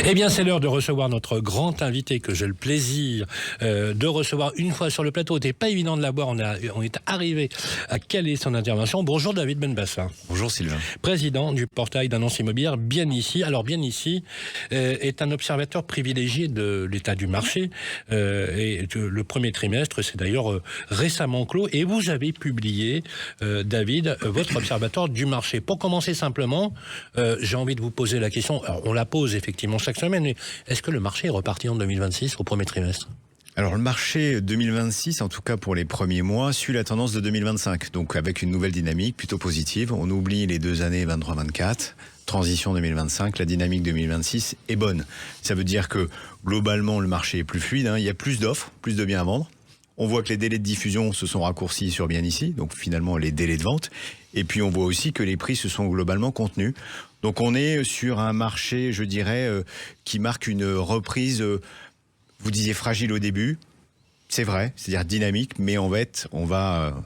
Eh bien, c'est l'heure de recevoir notre grand invité que j'ai le plaisir de recevoir une fois sur le plateau. C'était pas évident de l'avoir. On est arrivé à caler son intervention. Bonjour David Benbassa. Bonjour Sylvain. Président du portail d'annonces immobilières Bien Ici. Alors Bien Ici est un observateur privilégié de l'état du marché. Et le premier trimestre, c'est d'ailleurs récemment clos. Et vous avez publié, David, votre observatoire du marché. Pour commencer simplement, j'ai envie de vous poser la question. Alors, on la pose effectivement chaque semaine, mais est-ce que le marché est reparti en 2026 au premier trimestre ? Alors le marché 2026, en tout cas pour les premiers mois, suit la tendance de 2025. Donc avec une nouvelle dynamique plutôt positive. On oublie les 2 années 23-24. Transition 2025, la dynamique 2026 est bonne. Ça veut dire que globalement le marché est plus fluide. Il y a plus d'offres, plus de biens à vendre. On voit que les délais de diffusion se sont raccourcis sur Bien Ici, donc finalement les délais de vente. Et puis on voit aussi que les prix se sont globalement contenus. Donc on est sur un marché, je dirais, qui marque une reprise, vous disiez fragile au début, c'est vrai, c'est-à-dire dynamique, mais on va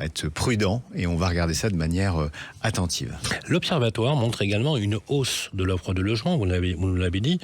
être prudent et on va regarder ça de manière attentive. L'Observatoire montre également une hausse de l'offre de logement, vous nous l'avez dit.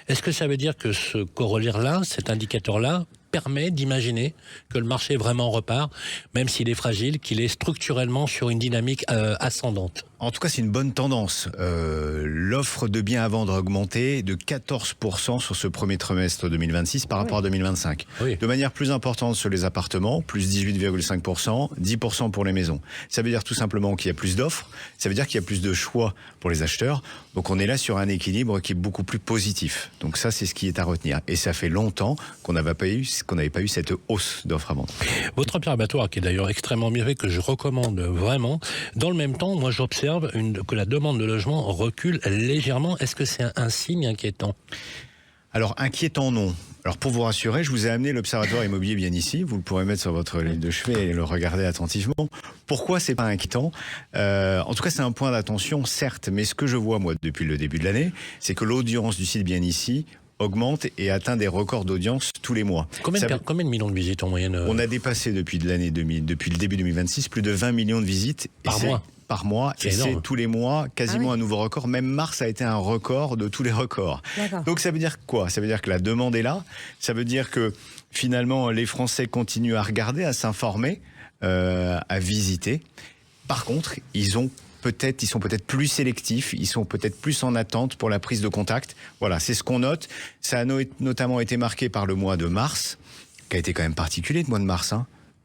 Est-ce que ça veut dire que ce corollaire-là, cet indicateur-là, permet d'imaginer que le marché vraiment repart, même s'il est fragile, qu'il est structurellement sur une dynamique ascendante? En tout cas, c'est une bonne tendance. L'offre de biens à vendre a augmenté de 14% sur ce premier trimestre 2026 par rapport à 2025. Oui. De manière plus importante sur les appartements, plus 18,5%, 10% pour les maisons. Ça veut dire tout simplement qu'il y a plus d'offres, ça veut dire qu'il y a plus de choix pour les acheteurs. Donc on est là sur un équilibre qui est beaucoup plus positif. Donc ça, c'est ce qui est à retenir. Et ça fait longtemps qu'on n'avait pas eu cette hausse d'offres à vendre. Votre observatoire, qui est d'ailleurs extrêmement bien fait, que je recommande vraiment, dans le même temps, moi j'observe que la demande de logement recule légèrement. Est-ce que c'est un signe inquiétant ? Alors, inquiétant, non. Alors, pour vous rassurer, je vous ai amené l'Observatoire immobilier Bien Ici. Vous le pourrez mettre sur votre ligne de chevet et le regarder attentivement. Pourquoi c'est pas inquiétant ? En tout cas, c'est un point d'attention, certes. Mais ce que je vois, moi, depuis le début de l'année, c'est que l'audience du site Bien Ici augmente et atteint des records d'audience tous les mois. Combien de millions de visites en moyenne On a dépassé depuis le début 2026 plus de 20 millions de visites. Par mois, et c'est tous les mois quasiment un nouveau record. Même mars a été un record de tous les records. D'accord. Donc ça veut dire quoi ? Ça veut dire que la demande est là. Ça veut dire que finalement les Français continuent à regarder, à s'informer, à visiter. Par contre, ils sont peut-être plus sélectifs, ils sont peut-être plus en attente pour la prise de contact. Voilà, c'est ce qu'on note. Ça a notamment été marqué par le mois de mars, qui a été quand même particulier, le mois de mars,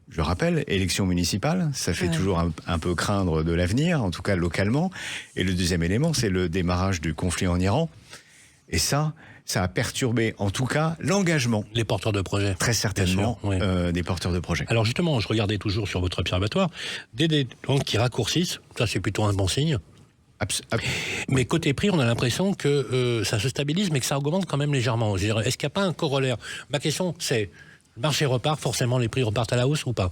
Je le rappelle, élection municipale, ça fait toujours un peu craindre de l'avenir, en tout cas localement. Et le deuxième élément, c'est le démarrage du conflit en Iran. Et ça a perturbé, en tout cas, l'engagement. Les porteurs de projets. Très certainement, oui. des porteurs de projets. Alors justement, je regardais toujours sur votre observatoire, des délais qui raccourcissent, ça c'est plutôt un bon signe. Mais côté prix, on a l'impression que ça se stabilise, mais que ça augmente quand même légèrement. Est-ce qu'il n'y a pas un corollaire ? Ma question, c'est, le marché repart, forcément les prix repartent à la hausse ou pas ?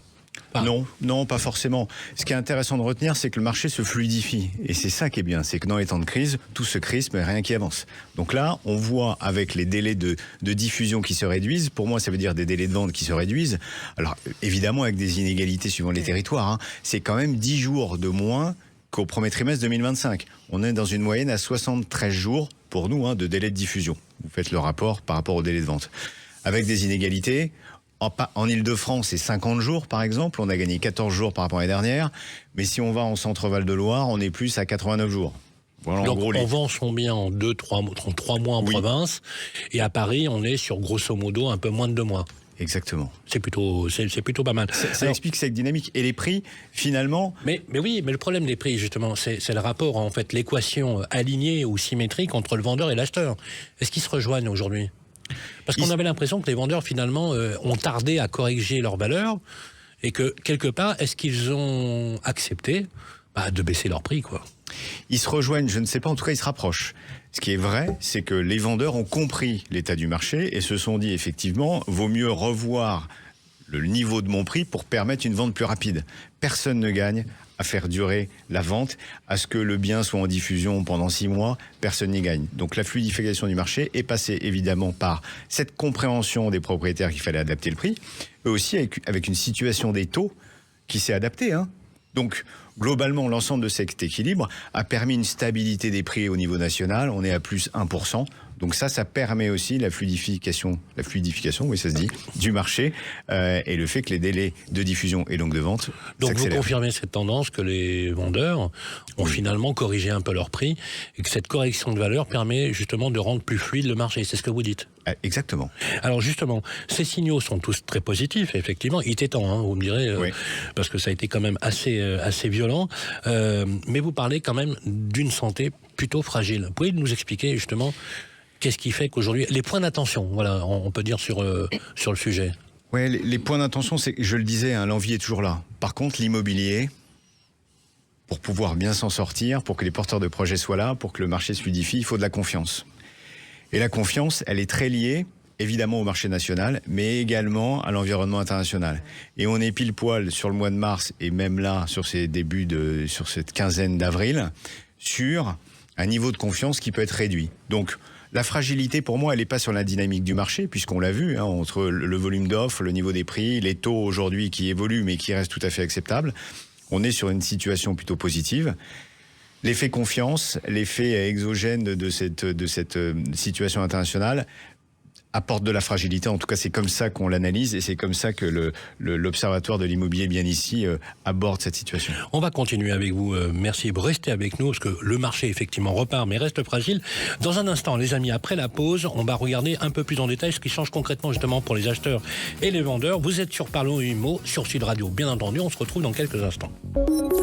Non, pas forcément. Ce qui est intéressant de retenir, c'est que le marché se fluidifie. Et c'est ça qui est bien, c'est que dans les temps de crise, tout se crispe, mais rien qui avance. Donc là, on voit avec les délais de diffusion qui se réduisent, pour moi ça veut dire des délais de vente qui se réduisent, alors évidemment avec des inégalités suivant les territoires, c'est quand même 10 jours de moins qu'au premier trimestre 2025. On est dans une moyenne à 73 jours pour nous de délai de diffusion. Vous faites le rapport par rapport au délai de vente. Avec des inégalités, en Ile-de-France, c'est 50 jours, par exemple. On a gagné 14 jours par rapport à l'année dernière. Mais si on va en Centre-Val de Loire, on est plus à 89 jours. Voilà, donc, en gros, on vend son bien en 3 mois en province. Et à Paris, on est sur, grosso modo, un peu moins de 2 mois. Exactement. C'est plutôt pas mal. Ça explique cette dynamique. Et les prix, finalement... Mais le problème des prix, justement, c'est le rapport, en fait, l'équation alignée ou symétrique entre le vendeur et l'acheteur. Est-ce qu'ils se rejoignent aujourd'hui ? Parce qu'on avait l'impression que les vendeurs, finalement, ont tardé à corriger leur valeur et que, quelque part, est-ce qu'ils ont accepté de baisser leur prix, quoi ? Ils se rejoignent, je ne sais pas, en tout cas, ils se rapprochent. Ce qui est vrai, c'est que les vendeurs ont compris l'état du marché et se sont dit, effectivement, vaut mieux revoir le niveau de mon prix pour permettre une vente plus rapide. Personne ne gagne à faire durer la vente, à ce que le bien soit en diffusion pendant 6 mois, personne n'y gagne. Donc la fluidification du marché est passée évidemment par cette compréhension des propriétaires qu'il fallait adapter le prix, mais aussi avec une situation des taux qui s'est adaptée. Donc globalement, l'ensemble de cet équilibre a permis une stabilité des prix au niveau national. On est à plus 1%. Donc ça permet aussi la fluidification, oui ça se dit, du marché et le fait que les délais de diffusion et donc de vente Donc vous s'accélèrent. confirmez cette tendance que les vendeurs ont finalement corrigé un peu leur prix et que cette correction de valeur permet justement de rendre plus fluide le marché, c'est ce que vous dites? Exactement. Alors justement, ces signaux sont tous très positifs, effectivement. Il était temps, vous me direz, Oui. parce que ça a été quand même assez violent. Mais vous parlez quand même d'une santé plutôt fragile. Vous pouvez nous expliquer justement qu'est-ce qui fait qu'aujourd'hui, les points d'attention, voilà, on peut dire sur le sujet. Ouais, les points d'intention, c'est, je le disais, l'envie est toujours là. Par contre, l'immobilier, pour pouvoir bien s'en sortir, pour que les porteurs de projets soient là, pour que le marché se fluidifie, il faut de la confiance. Et la confiance, elle est très liée, évidemment, au marché national, mais également à l'environnement international. Et on est pile poil sur le mois de mars, et même là, sur cette quinzaine d'avril, sur un niveau de confiance qui peut être réduit. Donc, la fragilité, pour moi, elle n'est pas sur la dynamique du marché, puisqu'on l'a vu, entre le volume d'offres, le niveau des prix, les taux aujourd'hui qui évoluent, mais qui restent tout à fait acceptables. On est sur une situation plutôt positive. L'effet confiance, l'effet exogène de cette situation internationale apporte de la fragilité. En tout cas, c'est comme ça qu'on l'analyse et c'est comme ça que l'Observatoire de l'immobilier bien ici aborde cette situation. On va continuer avec vous. Merci. Restez avec nous parce que le marché effectivement repart mais reste fragile. Dans un instant, les amis, après la pause, on va regarder un peu plus en détail ce qui change concrètement justement pour les acheteurs et les vendeurs. Vous êtes sur Parlons Immo, sur Sud Radio. Bien entendu, on se retrouve dans quelques instants.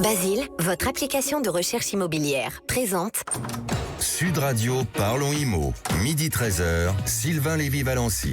Basile, votre application de recherche immobilière, présente Sud Radio Parlons Immo, midi 13h, Sylvain Lévy-Valency.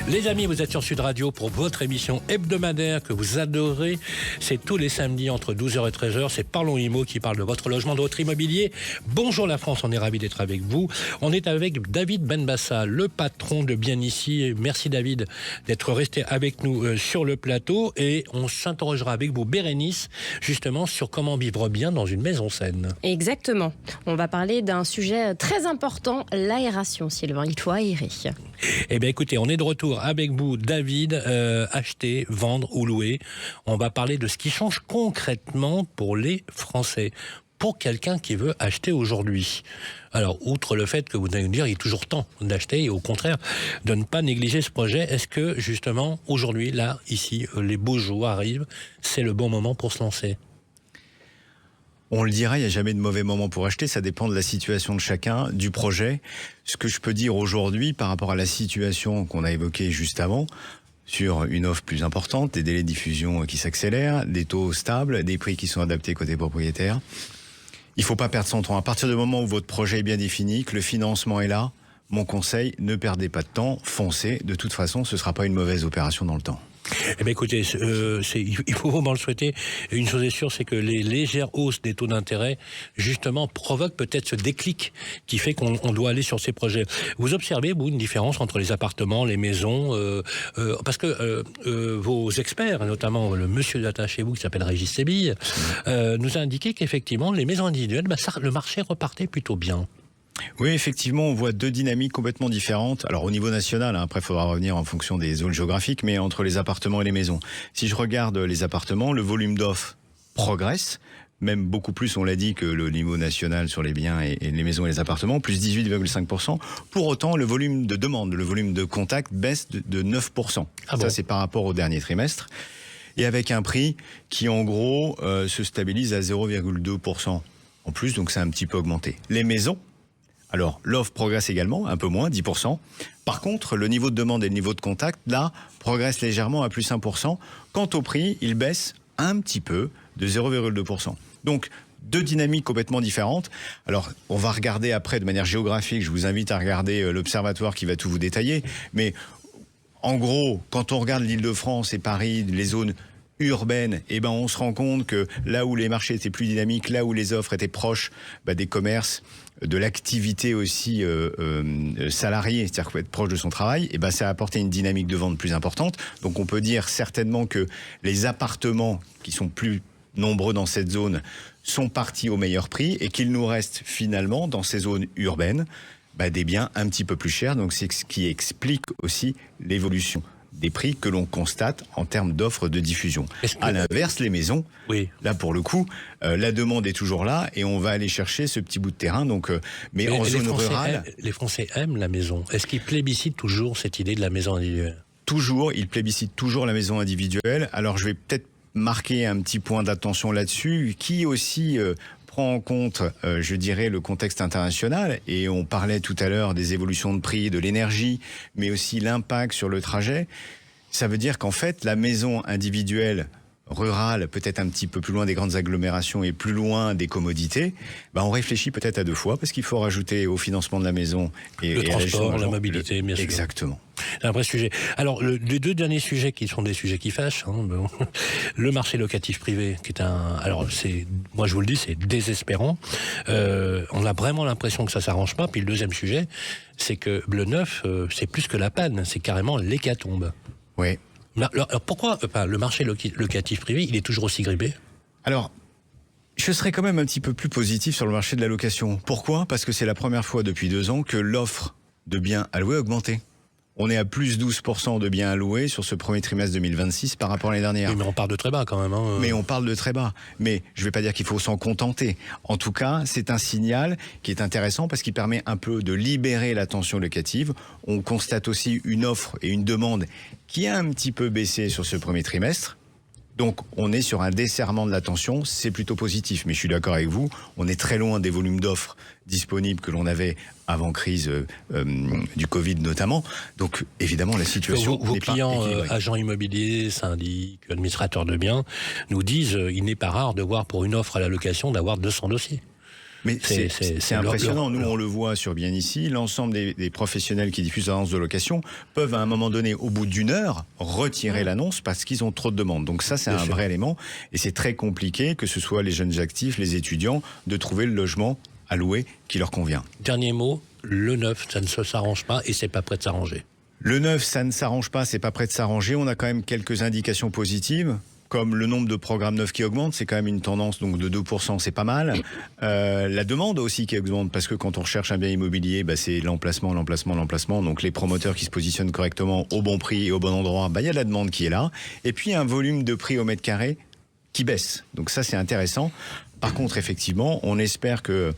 Les amis, vous êtes sur Sud Radio pour votre émission hebdomadaire que vous adorez. C'est tous les samedis entre 12h et 13h. C'est Parlons Immo qui parle de votre logement, de votre immobilier. Bonjour la France, on est ravis d'être avec vous. On est avec David Benbassa, le patron de Bien Ici. Merci David d'être resté avec nous sur le plateau. Et on s'interrogera avec vous, Bérénice, justement sur comment vivre bien dans une maison saine. Exactement. On va parler d'un sujet très important, l'aération, Sylvain. Il faut aérer. Eh bien écoutez, on est de retour avec vous, David, acheter, vendre ou louer. On va parler de ce qui change concrètement pour les Français, pour quelqu'un qui veut acheter aujourd'hui. Alors, outre le fait que vous allez nous dire, il est toujours temps d'acheter et au contraire, de ne pas négliger ce projet, est-ce que justement, aujourd'hui, là, ici, les beaux jours arrivent, c'est le bon moment pour se lancer ? On le dira, il n'y a jamais de mauvais moment pour acheter, ça dépend de la situation de chacun, du projet. Ce que je peux dire aujourd'hui par rapport à la situation qu'on a évoquée juste avant, sur une offre plus importante, des délais de diffusion qui s'accélèrent, des taux stables, des prix qui sont adaptés côté propriétaire, il ne faut pas perdre son temps. À partir du moment où votre projet est bien défini, que le financement est là, mon conseil, ne perdez pas de temps, foncez. De toute façon, ce ne sera pas une mauvaise opération dans le temps. Eh bien écoutez, il faut vraiment le souhaiter. Une chose est sûre, c'est que les légères hausses des taux d'intérêt, justement, provoquent peut-être ce déclic qui fait qu'on doit aller sur ces projets. Vous observez, vous, une différence entre les appartements, les maisons parce que vos experts, notamment le monsieur d'attache chez vous qui s'appelle Régis Sébille, nous a indiqué qu'effectivement, les maisons individuelles, le marché repartait plutôt bien. Oui, effectivement, on voit deux dynamiques complètement différentes. Alors au niveau national, après il faudra revenir en fonction des zones géographiques, mais entre les appartements et les maisons. Si je regarde les appartements, le volume d'offres progresse, même beaucoup plus, on l'a dit, que le niveau national sur les biens et les maisons et les appartements, plus 18,5%. Pour autant, le volume de demande, le volume de contacts baisse de 9%. Ah bon ? Ça, c'est par rapport au dernier trimestre. Et avec un prix qui, en gros, se stabilise à 0,2% en plus, donc c'est un petit peu augmenté. Les maisons, alors, l'offre progresse également, un peu moins, 10%. Par contre, le niveau de demande et le niveau de contact, là, progresse légèrement à plus 1%. Quant au prix, il baisse un petit peu de 0,2%. Donc, deux dynamiques complètement différentes. Alors, on va regarder après de manière géographique. Je vous invite à regarder l'Observatoire qui va tout vous détailler. Mais en gros, quand on regarde l'Île-de-France et Paris, les zones urbaine, on se rend compte que là où les marchés étaient plus dynamiques, là où les offres étaient proches des commerces, de l'activité aussi salariée, c'est-à-dire qu'il faut être proche de son travail, ça a apporté une dynamique de vente plus importante. Donc on peut dire certainement que les appartements qui sont plus nombreux dans cette zone sont partis au meilleur prix et qu'il nous reste finalement dans ces zones urbaines des biens un petit peu plus chers. Donc c'est ce qui explique aussi l'évolution des prix que l'on constate en termes d'offres de diffusion. À l'inverse, les maisons, Oui. là pour le coup, la demande est toujours là et on va aller chercher ce petit bout de terrain. Donc, mais en zone rurale, les Français aiment la maison. Est-ce qu'ils plébiscitent toujours cette idée de la maison individuelle? toujours, ils plébiscitent toujours la maison individuelle. Alors je vais peut-être marquer un petit point d'attention là-dessus, qui aussi prend en compte, je dirais, le contexte international. Et on parlait tout à l'heure des évolutions de prix, de l'énergie, mais aussi l'impact sur le trajet. Ça veut dire qu'en fait, la maison individuelle rurale, peut-être un petit peu plus loin des grandes agglomérations et plus loin des commodités, on réfléchit peut-être à deux fois, parce qu'il faut rajouter au financement de la maison et le et à transport, la mobilité, bien sûr. Exactement. C'est un vrai sujet. Alors, les deux derniers sujets qui sont des sujets qui fâchent, le marché locatif privé, qui est alors moi je vous le dis, c'est désespérant. On a vraiment l'impression que ça s'arrange pas. Puis le deuxième sujet, c'est que le neuf, c'est plus que la panne, c'est carrément l'hécatombe. Oui. Alors, pourquoi le marché locatif privé, il est toujours aussi grippé? Alors, je serais quand même un petit peu plus positif sur le marché de la location. Pourquoi ? Parce que c'est la première fois depuis 2 ans que l'offre de biens à louer a augmenté. On est à plus 12% de biens à louer sur ce premier trimestre 2026 par rapport à l'année dernière. Oui, mais on part de très bas quand même. Mais on parle de très bas. Mais je ne vais pas dire qu'il faut s'en contenter. En tout cas, c'est un signal qui est intéressant parce qu'il permet un peu de libérer la tension locative. On constate aussi une offre et une demande qui a un petit peu baissé sur ce premier trimestre. Donc, on est sur un desserrement de la tension, c'est plutôt positif. Mais je suis d'accord avec vous, on est très loin des volumes d'offres disponibles que l'on avait avant crise du Covid notamment. Donc, évidemment, la situation Vos n'est pas clients, équilibrée. agents immobiliers, syndics, administrateurs de biens, nous disent il n'est pas rare de voir pour une offre à la location d'avoir 200 dossiers. Mais c'est impressionnant. Nous, leur- on le voit sur Bien Ici. L'ensemble des professionnels qui diffusent l'annonce de location peuvent, à un moment donné, au bout d'une heure, retirer l'annonce parce qu'ils ont trop de demandes. Donc ça, c'est Bien un sûr. vrai élément. Et c'est très compliqué, que ce soit les jeunes actifs, les étudiants, de trouver le logement à louer qui leur convient. Dernier mot, le neuf, ça ne s'arrange pas et c'est pas prêt de s'arranger. Le neuf, ça ne s'arrange pas, c'est pas prêt de s'arranger. On a quand même quelques indications positives. Comme le nombre de programmes neufs qui augmente, c'est quand même une tendance donc de 2%, c'est pas mal. La demande aussi qui augmente, parce que quand on recherche un bien immobilier, c'est l'emplacement. Donc les promoteurs qui se positionnent correctement au bon prix et au bon endroit, il y a de la demande qui est là. Et puis un volume de prix au mètre carré qui baisse. Donc ça, c'est intéressant. Par contre, effectivement, on espère que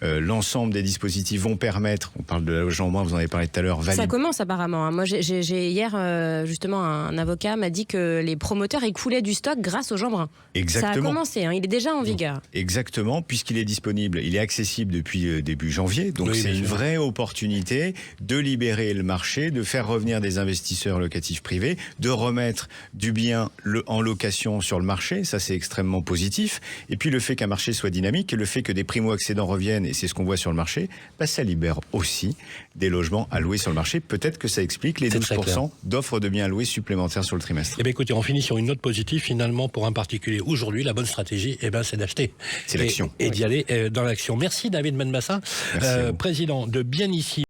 l'ensemble des dispositifs vont permettre, on parle de la logement moins, vous en avez parlé tout à l'heure, Ça commence apparemment. Moi, j'ai hier, justement, un avocat m'a dit que les promoteurs écoulaient du stock grâce au Jeanbrun. Exactement. Ça a commencé, il est déjà en vigueur. Exactement, puisqu'il est disponible, il est accessible depuis début janvier, donc Oui, c'est bien une sûr. vraie opportunité de libérer le marché, de faire revenir des investisseurs locatifs privés, de remettre du bien en location sur le marché, ça c'est extrêmement positif, et puis le fait qu'un marché soit dynamique, et le fait que des primo-accédants reviennent, et c'est ce qu'on voit sur le marché, ça libère aussi des logements à louer sur le marché. Peut-être que ça explique les C'est très 12% d'offres de biens à louer supplémentaires sur le trimestre. Eh bien, écoutez, on finit sur une note positive. Finalement, pour un particulier, aujourd'hui, la bonne stratégie, c'est d'acheter. C'est l'action. Et d'y aller dans l'action. Merci, David Benbassa, Merci à vous. président de Bien Ici.